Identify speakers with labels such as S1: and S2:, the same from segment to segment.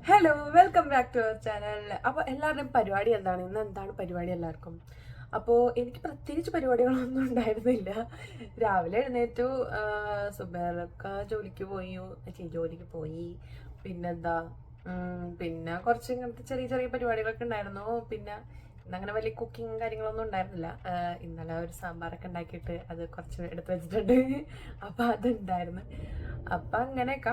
S1: Hello welcome back to our channel. അപ്പോൾ എല്ലാവരുടെയും പരിപാടി എന്താണ്? ഇന്ന് എന്താണ് പരിപാടി എല്ലാവർക്കും? അപ്പോൾ എനിക്ക് പ്രത്യേകിച്ച് പരിപാടികളൊന്നും ഉണ്ടായിരുന്നില്ല. രാവിലെ എഴുന്നേറ്റു, സുബേറൊക്കെ ജോലിക്ക് പോയി. പിന്നെന്താ, പിന്നെ കുറച്ച് ഇങ്ങനത്തെ ചെറിയ ചെറിയ പരിപാടികളൊക്കെ ഉണ്ടായിരുന്നു. പിന്നെ ഇന്നങ്ങനെ വലിയ കുക്കിങ് കാര്യങ്ങളൊന്നും ഉണ്ടായിരുന്നില്ല. ഇന്നലെ ഒരു സാമ്പാറൊക്കെ ഉണ്ടാക്കിയിട്ട് അത് കുറച്ച് എടുത്ത് വെച്ചിട്ടുണ്ട്. അപ്പം അതുണ്ടായിരുന്നു. അപ്പം അങ്ങനെയൊക്കെ.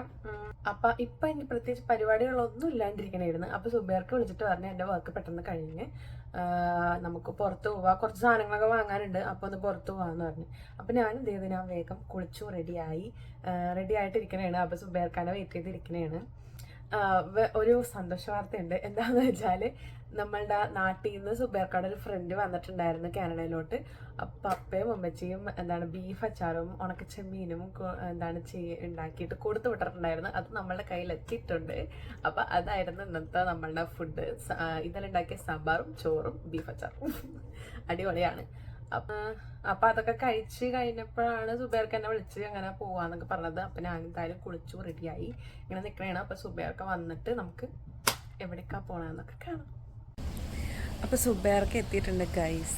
S1: അപ്പം ഇപ്പം എനിക്ക് പ്രത്യേകിച്ച് പരിപാടികളൊന്നും ഇല്ലാണ്ടിരിക്കണായിരുന്നു. അപ്പോൾ സുബേർക്ക് വിളിച്ചിട്ട് പറഞ്ഞു എൻ്റെ വർക്ക് പെട്ടെന്ന് കഴിഞ്ഞ് നമുക്ക് പുറത്ത് പോവാം, കുറച്ച് സാധനങ്ങളൊക്കെ വാങ്ങാനുണ്ട്, അപ്പോൾ ഒന്ന് പുറത്ത് പോകാമെന്ന് പറഞ്ഞു. അപ്പം ഞാൻ എന്ത് ചെയ്തു, ഞാൻ വേഗം കുളിച്ചു റെഡി ആയിട്ടിരിക്കണേണ്. അപ്പോൾ സുബേർക്കാനെ വെയിറ്റ് ചെയ്തിരിക്കണേണ്. ഒരു സന്തോഷ വാർത്തയുണ്ട്. എന്താണെന്ന് വെച്ചാൽ നമ്മളുടെ നാട്ടിൽ നിന്ന് സുബേർക്കാട് ഒരു ഫ്രണ്ട് വന്നിട്ടുണ്ടായിരുന്നു കാനഡയിലോട്ട്. അപ്പം അപ്പയും അമ്മച്ചിയും ബീഫ് അച്ചാറും ഉണക്കച്ചെമ്മീനും ഉണ്ടാക്കിയിട്ട് കൊടുത്തു വിട്ടിട്ടുണ്ടായിരുന്നു. അത് നമ്മളുടെ കയ്യിലെത്തിയിട്ടുണ്ട്. അപ്പം അതായിരുന്നു ഇന്നത്തെ നമ്മളുടെ ഫുഡ്. ഇന്നലെ ഉണ്ടാക്കിയ സാമ്പാറും ചോറും ബീഫ് അച്ചാറും അടിപൊളിയാണ്. അപ്പം അതൊക്കെ കഴിച്ച് കഴിഞ്ഞപ്പോഴാണ് സുബേർക്ക് എന്നെ വിളിച്ച് അങ്ങനെ പോവാന്നൊക്കെ പറഞ്ഞത്. അപ്പം ഞാൻ എന്തായാലും കുളിച്ചു റെഡിയായി ഇങ്ങനെ നിൽക്കണേണ്. അപ്പം സുബേർക്ക് വന്നിട്ട് നമുക്ക് എവിടേക്കാ പോണെന്നൊക്കെ കാണാം. അപ്പം സുബേർക്ക് എത്തിയിട്ടുണ്ട് ഗൈസ്.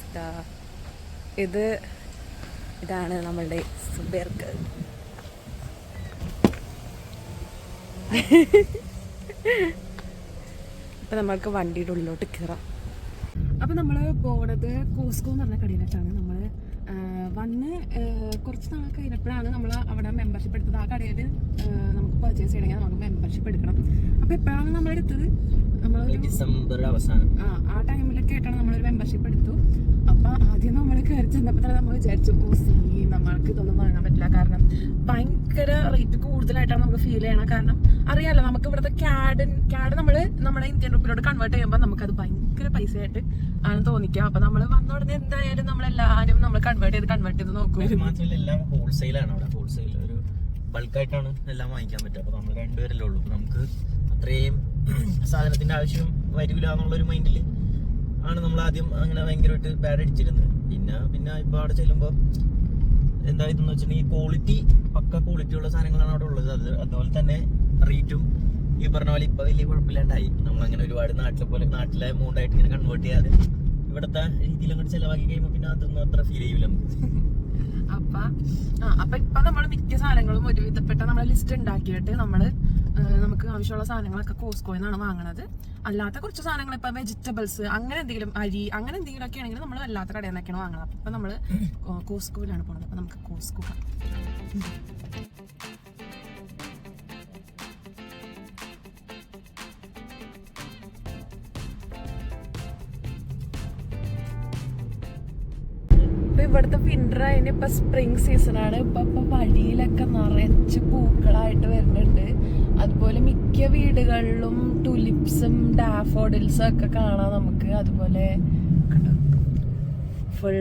S1: ഇതാണ് നമ്മളുടെ സുബേർക്ക്. അപ്പം നമ്മൾക്ക് വണ്ടിയുടെ ഉള്ളിലോട്ട് കയറാം. അപ്പം നമ്മൾ പോണത് കോസ്കോ എന്ന് പറഞ്ഞ കടയിലോട്ടാണ്. നമ്മൾ വന്ന് കുറച്ച് നാൾ കഴിഞ്ഞപ്പോഴാണ് നമ്മൾ അവിടെ മെമ്പർഷിപ്പ് എടുത്തത്. ആ കടയിൽ നമുക്ക് പർച്ചേസ് ചെയ്യണമെങ്കിൽ നമുക്ക് മെമ്പർഷിപ്പ് എടുക്കണം. അപ്പം എപ്പോഴാണ് നമ്മളെടുത്തത്? നമ്മളൊരു
S2: ഡിസംബർ അവസാനം
S1: ആ ടൈമിലൊക്കെ ആയിട്ടാണ് നമ്മളൊരു മെമ്പർഷിപ്പ് എടുത്തു. അപ്പം ആദ്യം നമ്മൾ കയറി ചെന്നപ്പോൾ തന്നെ നമ്മൾ വിചാരിച്ചു നമ്മൾക്ക് ഇതൊന്നും വാങ്ങാൻ പറ്റില്ല. കാരണം ഭയങ്കര റേറ്റ് കൂടുതലായിട്ടാണ് നമുക്ക് ഫീൽ ചെയ്യണം. കാരണം അറിയാലോ, നമുക്ക് ഇവിടുത്തെ ക്യാഡ് നമ്മുടെ ഇന്ത്യൻ റുപ്പിയിലോട്ട് കൺവേർട്ട് ചെയ്യുമ്പോൾ നമുക്കത് ഭയങ്കര പൈസയായിട്ട് ആണ് തോന്നിക്കുക. അപ്പൊ നമ്മൾ വന്ന ഉടനെ എന്തായാലും നമ്മളെല്ലാവരും നമ്മൾ കൺവേർട്ട് ചെയ്ത് നോക്കും.
S2: മാത്രമല്ല എല്ലാം ഹോൾസെയിലാണ്. അവിടെ ഹോൾസെയിൽ ഒരു ബൾക്കായിട്ടാണ് എല്ലാം വാങ്ങിക്കാൻ പറ്റുക. അപ്പൊ നമ്മൾ രണ്ടുപേരല്ലേ ഉള്ളൂ. നമുക്ക് അത്രയും സാധനത്തിന്റെ ആവശ്യം വരില്ല എന്നുള്ളൊരു മൈൻഡിൽ ആണ് നമ്മൾ ആദ്യം അങ്ങനെ ഭയങ്കരമായിട്ട് ബാഡ് അടിച്ചിരുന്നത്. പിന്നെ ഇപ്പൊ അവിടെ ചെല്ലുമ്പോൾ എന്തായെന്ന് വെച്ചിട്ടുണ്ടെങ്കിൽ പക്ക ക്വാളിറ്റി ഉള്ള സാധനങ്ങളാണ് അവിടെ ഉള്ളത്. അതുപോലെ തന്നെ റേറ്റും ഈ പറഞ്ഞ പോലെ ഇപ്പൊ വലിയ കുഴപ്പമില്ലാണ്ടായി. നമ്മളങ്ങനെ ഒരുപാട് നാട്ടിലെ എമൗണ്ട് ആയിട്ട് ഇങ്ങനെ കൺവേർട്ട് ചെയ്യാതെ ഇവിടുത്തെ രീതിയിൽ അങ്ങോട്ട് ചെലവാക്കി കഴിയുമ്പോൾ പിന്നെ അതൊന്നും അത്ര ഫീൽ ചെയ്യൂല നമുക്ക്.
S1: അപ്പൊ ഇപ്പൊ നമ്മൾ മിക്ക സാധനങ്ങളും ഒരുവിധപ്പെട്ട നമ്മളെ ലിസ്റ്റ് ഉണ്ടാക്കിയിട്ട് നമുക്ക് ആവശ്യമുള്ള സാധനങ്ങളൊക്കെ കോസ്കോയിൽ നിന്നാണ് വാങ്ങണത്. അല്ലാത്ത കുറച്ച് സാധനങ്ങൾ ഇപ്പൊ വെജിറ്റബിൾസ് അങ്ങനെ എന്തെങ്കിലും അരി അങ്ങനെ എന്തെങ്കിലും ഒക്കെ ആണെങ്കിൽ നമ്മൾ അല്ലാത്ത കടയിൽ നിന്നൊക്കെയാണ് വാങ്ങുന്നത്. അപ്പൊ ഇപ്പൊ നമ്മള് കോസ്കോയിലാണ് പോണത്. അപ്പൊ നമുക്ക് കോസ്കോ ഇവിടുത്തെ വിന്റർ അതിന് ഇപ്പൊ സ്പ്രിംഗ് സീസൺ ആണ്. ഇപ്പൊ വഴിയിലൊക്കെ നിറച്ച് പൂക്കളായിട്ട് വരുന്നുണ്ട്. അതുപോലെ മിക്ക വീടുകളിലും ടുലിപ്സും ഡാഫോഡിൽസും ഒക്കെ കാണാം നമുക്ക്. അതുപോലെ ഫുൾ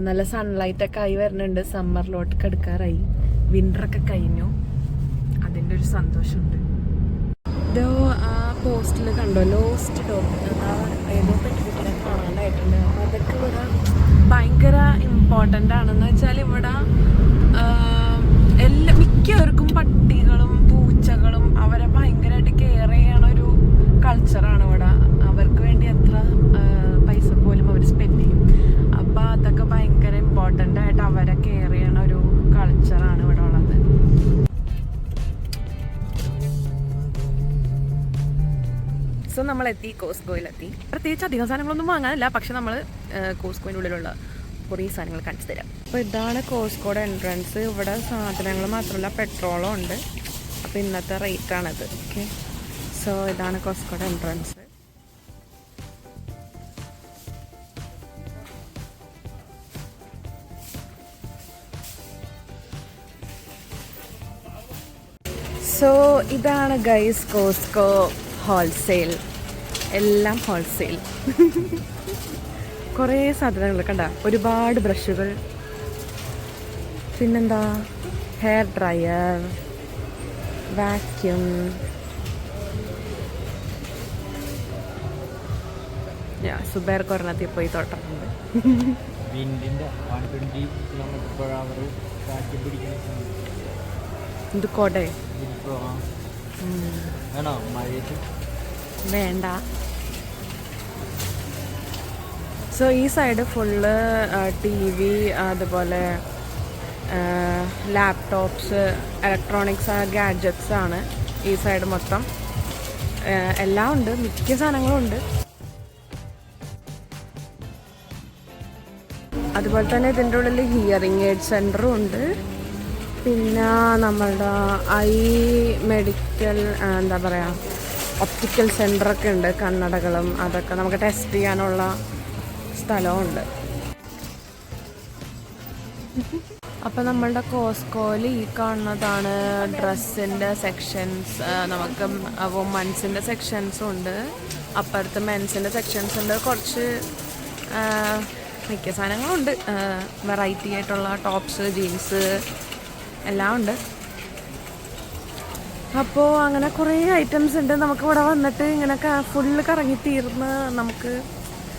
S1: നല്ല സൺലൈറ്റ് ഒക്കെ ആയി വരുന്നുണ്ട്. സമ്മറിലോട്ട് കിടക്കാറായി, വിന്ററൊക്കെ കഴിഞ്ഞു. അതിൻ്റെ ഒരു സന്തോഷമുണ്ട്. ഇതോ ആ പോസ്റ്റിൽ കണ്ടോ, ലോസ്റ്റ് ഡോഗ് ഏതോ പെട്ടിനെ കാണാനായിട്ടുണ്ട്. അപ്പൊ അതൊക്കെ ഇവിടെ ഭയങ്കര ഇമ്പോർട്ടൻ്റ് ആണെന്ന് വെച്ചാൽ ഇവിടെ മിക്കവർക്കും പട്ടികളും പൂച്ചകളും അവരെ ഭയങ്കരമായിട്ട് കെയർ ചെയ്യണ ഒരു കൾച്ചറാണ് ഇവിടെ. അവർക്ക് വേണ്ടി എത്ര പൈസ പോലും അവർ സ്പെൻഡ് ചെയ്യും. അപ്പം അതൊക്കെ ഭയങ്കര ഇമ്പോർട്ടൻ്റ് ആയിട്ട് അവരെ കെയർ ചെയ്യണ ഒരു കൾച്ചറാണ് ഇവിടെ ഉള്ളത്. സോ നമ്മളെത്തി, കോസ്കോയിലെത്തി. പ്രത്യേകിച്ച് അധികം സാധനങ്ങളൊന്നും വാങ്ങാനില്ല, പക്ഷെ നമ്മൾ കോസ്കോയിൻ്റെ ഉള്ളിലുള്ള കുറേ സാധനങ്ങൾ കാണിച്ചു തരാം. അപ്പോൾ ഇതാണ് കോസ്കോയുടെ എൻട്രൻസ്. ഇവിടെ സാധനങ്ങൾ മാത്രമല്ല പെട്രോളും ഉണ്ട്. അപ്പോൾ ഇന്നത്തെ റേറ്റാണത്. ഓക്കെ, സോ ഇതാണ് കോസ്കോയുടെ എൻട്രൻസ്. സോ ഇതാണ് ഗൈസ് കോസ്കോ ഹോൾസെയിൽ. എല്ലാം ഹോൾസെയിൽ. കുറേ സാധനങ്ങൾ കണ്ട, ഒരുപാട് ബ്രഷുകൾ, പിന്നെന്താ ഹെയർ ഡ്രയർ, വാക്യൂം, സുബേർക്ക് ഒരെണ്ണത്തിൽ പോയി തൊട്ടിട്ടുണ്ട്. ഇത് കൊടേ
S2: വേണോ മഴയത്ത്?
S1: വേണ്ട. സോ ഈ സൈഡ് ഫുള്ള് TV, അതുപോലെ ലാപ്ടോപ്സ്, ഇലക്ട്രോണിക്സ് ഗാഡ്ജറ്റ്സ് ആണ് ഈ സൈഡ് മൊത്തം. എല്ലാം ഉണ്ട്, മിക്ക സാധനങ്ങളും ഉണ്ട്. അതുപോലെ തന്നെ ഇതിൻ്റെ ഉള്ളിൽ ഹിയറിംഗ് എയ്ഡ് സെൻ്ററും ഉണ്ട്. പിന്നെ നമ്മളുടെ ഐ മെഡിക്കൽ എന്താ പറയുക ഒപ്റ്റിക്കൽ സെൻ്ററൊക്കെ ഉണ്ട്. കണ്ണടകളും അതൊക്കെ നമുക്ക് ടെസ്റ്റ് ചെയ്യാനുള്ള സ്ഥലവും ഉണ്ട്. അപ്പോൾ നമ്മളുടെ കോസ്കോയിൽ ഈ കാണുന്നതാണ് ഡ്രസ്സിൻ്റെ സെക്ഷൻസ്. നമുക്ക് വുമൻസിൻ്റെ സെക്ഷൻസും ഉണ്ട്, അപ്പുറത്ത് മെൻസിൻ്റെ സെക്ഷൻസ് ഉണ്ട്. കുറച്ച് മിക്ക സാധനങ്ങളുണ്ട്, വെറൈറ്റി ആയിട്ടുള്ള ടോപ്സ്, ജീൻസ് എല്ലാം ഉണ്ട്. അപ്പോൾ അങ്ങനെ കുറേ ഐറ്റംസ് ഉണ്ട്. നമുക്ക് ഇവിടെ വന്നിട്ട് ഇങ്ങനെ ഫുള്ള് കറങ്ങി തീർന്ന് നമുക്ക്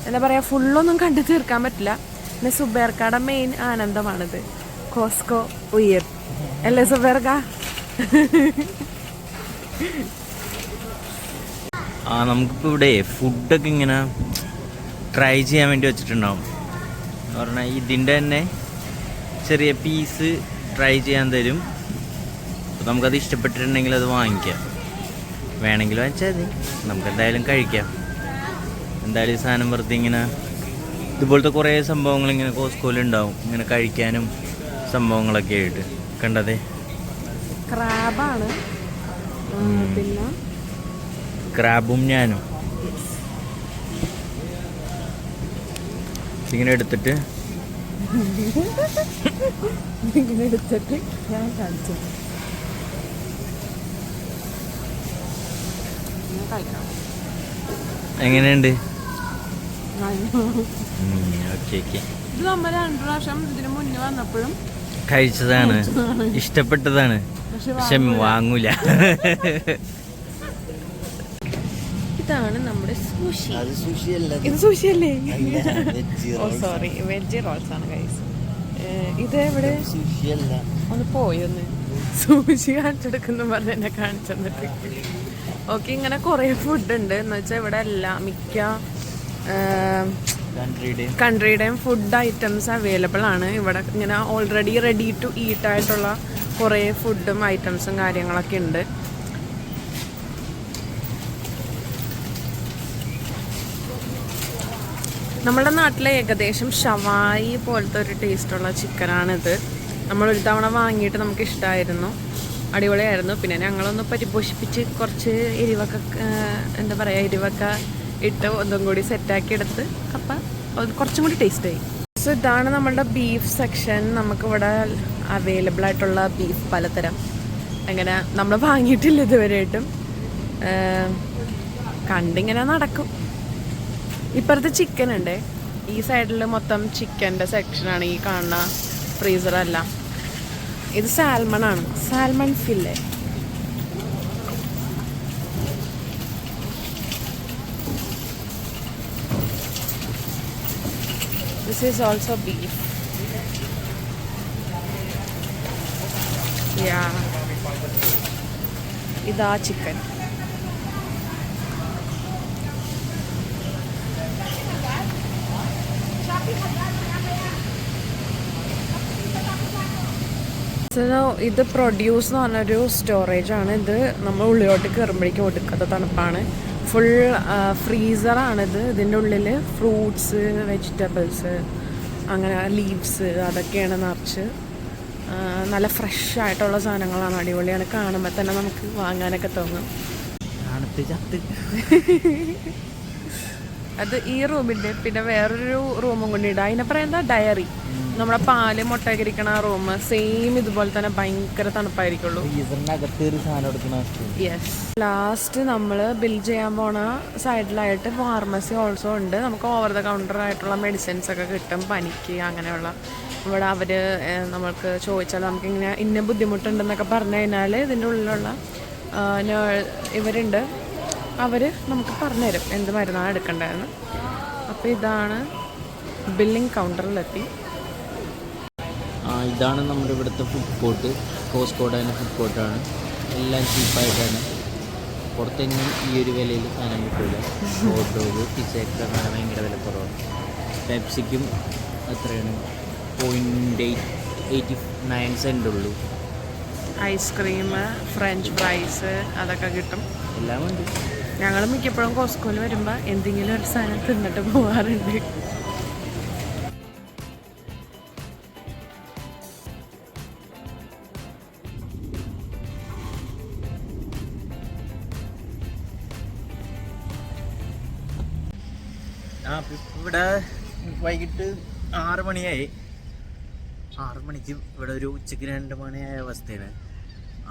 S1: എന്താ പറയുക ഫുള്ളൊന്നും കണ്ടു തീർക്കാൻ പറ്റില്ല. പിന്നെ സുബേർക്കാടെ മെയിൻ ആനന്ദമാണിത്, കോസ്കോ ഉയർ അല്ലേ സുബേർക്ക?
S2: നമുക്കിപ്പോൾ ഇവിടെ ഫുഡൊക്കെ ഇങ്ങനെ ട്രൈ ചെയ്യാൻ വേണ്ടി വെച്ചിട്ടുണ്ടാവും. എന്ന് പറഞ്ഞാൽ ഇതിൻ്റെ തന്നെ ചെറിയ പീസ് ട്രൈ ചെയ്യാൻ തരും. അപ്പോൾ നമുക്കത് ഇഷ്ടപ്പെട്ടിട്ടുണ്ടെങ്കിൽ അത് വാങ്ങിക്കാം, വേണമെങ്കിൽ വാങ്ങിച്ചാൽ മതി, നമുക്കെന്തായാലും കഴിക്കാം. എന്തായാലും ഈ സാധനം വെറുതെ ഇങ്ങനെ ഇതുപോലത്തെ കുറേ സംഭവങ്ങൾ ഇങ്ങനെ കോസ്കോയിലുണ്ടാവും, ഇങ്ങനെ കഴിക്കാനും സംഭവങ്ങളൊക്കെ ആയിട്ട്. കണ്ടതേ
S1: ക്രാബാണ്, പിന്നെ
S2: ക്രാബും ഞാനും ഇങ്ങനെ എടുത്തിട്ട്
S1: ഞാൻ കാണിച്ചു
S2: എങ്ങനെയുണ്ട്?
S1: ഇത് നമ്മൾ 2 പ്രാവശ്യം ഇതിന് മുന്നേ വന്നപ്പോഴും
S2: കഴിച്ചതാണ്, ഇഷ്ടപ്പെട്ടതാണ്, പക്ഷെ വാങ്ങൂല.
S1: ഇതാണ് നമ്മുടെ സൂഷി. ഇത് സൂഷി അല്ലേ? ഓ സോറി, വെജ് റോൾസ് ആണ് ഗൈസ്. ഇത് എവിടെ ഒന്ന് പോയി ഒന്ന് സൂഷി കാണിച്ചെടുക്കുന്നു പറഞ്ഞ് എന്നെ കാണിച്ചു തന്നിട്ട്. ഓക്കെ, ഇങ്ങനെ കുറേ ഫുഡ് ഉണ്ട് എന്ന് വെച്ചാൽ ഇവിടെ എല്ലാം മിക്ക കൺട്രിയുടെയും ഫുഡ് ഐറ്റംസ് അവൈലബിൾ ആണ് ഇവിടെ. ഇങ്ങനെ ഓൾറെഡി റെഡി ടു ഈറ്റ് ആയിട്ടുള്ള കുറേ ഫുഡും ഐറ്റംസും കാര്യങ്ങളൊക്കെ ഉണ്ട്. നമ്മുടെ നാട്ടിലെ ഏകദേശം ഷവായി പോലത്തെ ഒരു ടേസ്റ്റുള്ള ചിക്കനാണിത്. നമ്മളൊരു തവണ വാങ്ങിയിട്ട് നമുക്ക് ഇഷ്ടമായിരുന്നു, അടിപൊളിയായിരുന്നു. പിന്നെ ഞങ്ങളൊന്ന് പരിപോഷിപ്പിച്ച് കുറച്ച് എരിവൊക്കെ എന്താ പറയുക എരിവൊക്കെ ഇട്ട് ഒന്നും കൂടി സെറ്റാക്കി എടുത്ത് അപ്പം കുറച്ചും കൂടി ടേസ്റ്റായി. സോ ഇതാണ് നമ്മളുടെ ബീഫ് സെക്ഷൻ. നമുക്കിവിടെ അവൈലബിൾ ആയിട്ടുള്ള ബീഫ് പലതരം അങ്ങനെ നമ്മൾ വാങ്ങിയിട്ടില്ല ഇതുവരെയായിട്ടും, കണ്ടിങ്ങനെ നടക്കും. ഇപ്പുറത്ത് ചിക്കൻ ഉണ്ട്, ഈ സൈഡിൽ മൊത്തം ചിക്കൻ്റെ സെക്ഷനാണ് ഈ കാണുന്ന ഫ്രീസറെല്ലാം. ഇത് സാൽമൺ ആണ്, salmon fillet. This is also beef. Yeah. ഇതാ ചിക്കൻ. ഇത് പ്രൊഡ്യൂസ് എന്ന് പറഞ്ഞൊരു സ്റ്റോറേജ് ആണ്. ഇത് നമ്മൾ ഉള്ളിലോട്ട് കയറുമ്പോഴേക്കും ഒടുക്കത്തെ തണുപ്പാണ്. ഫുൾ ഫ്രീസറാണിത്. ഇതിൻ്റെ ഉള്ളിൽ ഫ്രൂട്ട്സ്, വെജിറ്റബിൾസ്, അങ്ങനെ ലീവ്സ് അതൊക്കെയാണ് നിറച്ച്. നല്ല ഫ്രഷ് ആയിട്ടുള്ള സാധനങ്ങളാണ്, അടിപൊളിയാണ്. കാണുമ്പോൾ തന്നെ നമുക്ക് വാങ്ങാനൊക്കെ തോന്നും. അത് ഈ റൂമിൻ്റെ പിന്നെ വേറൊരു റൂമും കൊണ്ടിട്ട് അതിനെ പറയുന്നത് ഡയറി. നമ്മുടെ പാല് മുട്ടയൊക്കെ ഇരിക്കണ റൂം സെയിം ഇതുപോലെ തന്നെ ഭയങ്കര തണുപ്പായിരിക്കുള്ളൂ. യെസ്. ലാസ്റ്റ് നമ്മൾ ബിൽ ചെയ്യാൻ പോണ സൈഡിലായിട്ട് ഫാർമസി ഓൾസോ ഉണ്ട്. നമുക്ക് ഓവർ ദ കൗണ്ടർ ആയിട്ടുള്ള മെഡിസിൻസ് ഒക്കെ കിട്ടും, പനിക്ക് അങ്ങനെയുള്ള. ഇവിടെ അവർ നമ്മൾക്ക് ചോദിച്ചാൽ നമുക്കിങ്ങനെ ഇന്ന ബുദ്ധിമുട്ടുണ്ടെന്നൊക്കെ പറഞ്ഞു കഴിഞ്ഞാൽ ഇതിൻ്റെ ഉള്ളിലുള്ള ഇവരുണ്ട്, അവർ നമുക്ക് പറഞ്ഞുതരും എന്ത് മരുന്നാണ് എടുക്കേണ്ടതെന്ന്. അപ്പോൾ ഇതാണ് ബില്ലിംഗ് കൗണ്ടറിലെത്തി.
S2: ഇതാണ് നമ്മുടെ ഇവിടുത്തെ ഫുഡ് കോർട്ട്. കോസ്കോയുടെ തന്നെ ഫുഡ് കോർട്ടാണ്. എല്ലാം ചീപ്പായിട്ടാണ്. പുറത്തെങ്ങും ഈ ഒരു വിലയിൽ സാധനം കിട്ടില്ല. ഹോട്ട് ഡോഗ് പിസയൊക്കെ ഭയങ്കര വില കുറവാണ്. പെപ്സിക്കും എത്രയാണ് 0.89 സെൻറ് ഉള്ളൂ.
S1: ഐസ്ക്രീം, ഫ്രഞ്ച് ഫ്രൈസ് അതൊക്കെ കിട്ടും.
S2: എല്ലാം ഉണ്ട്.
S1: ഞങ്ങൾ മിക്കപ്പോഴും കോസ്കോയിൽ വരുമ്പോൾ എന്തെങ്കിലും ഒരു സാധനം തിന്നിട്ട് പോകാറുണ്ട്.
S2: ഇവിടെ വൈകിട്ട് 6 മണിയായി. 6 മണിക്ക് ഇവിടെ ഒരു ഉച്ചയ്ക്ക് 2 മണിയായ അവസ്ഥയാണ്.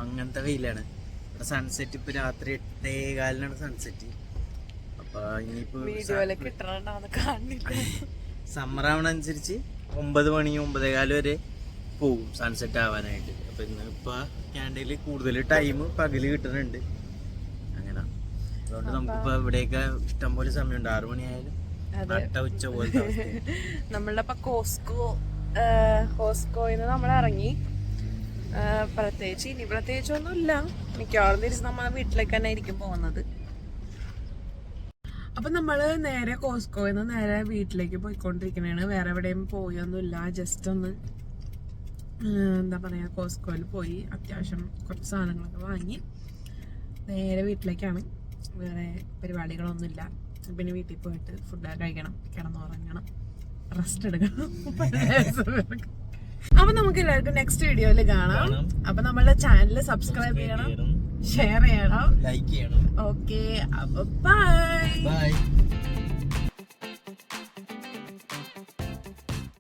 S2: അങ്ങനത്തെ വെയിലാണ്. ഇവിടെ സൺസെറ്റ് ഇപ്പോൾ രാത്രി 8:15 സൺസെറ്റ്. അപ്പോൾ ഇനിയിപ്പോൾ സമ്മർ ആവണനുസരിച്ച് 9 മണി 9:15 വരെ പോവും സൺസെറ്റ് ആവാനായിട്ട്. അപ്പോൾ ഇന്നിപ്പോൾ ക്യാൻഡയിൽ കൂടുതൽ ടൈം പകല് കിട്ടുന്നുണ്ട്. അങ്ങനെ അതുകൊണ്ട് നമുക്കിപ്പോൾ ഇവിടെയൊക്കെ ഇഷ്ടംപോലെ സമയമുണ്ട്. 6 മണിയായാലും ഉച്ച പോലത്തെ.
S1: നമ്മളുടെ ഇപ്പൊ കോസ്കോയിന്ന് നമ്മൾ ഇറങ്ങി. പ്രത്യേകിച്ച് ഒന്നുമില്ല. മിക്കവാറും തിരിച്ച് നമ്മളെ വീട്ടിലേക്ക് തന്നെ ആയിരിക്കും പോകുന്നത്. അപ്പൊ നമ്മള് നേരെ കോസ്കോയിന്ന് നേരെ വീട്ടിലേക്ക് പോയിക്കൊണ്ടിരിക്കണേണ്. വേറെ എവിടെയും പോയൊന്നുമില്ല. ജസ്റ്റ് ഒന്ന് എന്താ പറയാ, കോസ്കോയിൽ പോയി അത്യാവശ്യം കുറച്ച് സാധനങ്ങളൊക്കെ വാങ്ങി നേരെ വീട്ടിലേക്കാണ്. വേറെ പരിപാടികളൊന്നുമില്ല. പിന്നെ വീട്ടിൽ പോയിട്ട് ഫുഡ് കഴിക്കണം, കിടന്നുറങ്ങണം, റെസ്റ്റ് എടുക്കണം. അപ്പൊ നമുക്ക് എല്ലാവർക്കും നെക്സ്റ്റ് വീഡിയോയിൽ കാണാം. അപ്പൊ നമ്മളുടെ ചാനൽ സബ്സ്ക്രൈബ് ചെയ്യണം, ഷെയർ ചെയ്യണം,
S2: ലൈക്ക് ചെയ്യണം.
S1: ഓക്കെ, അപ്പൊ ബൈ.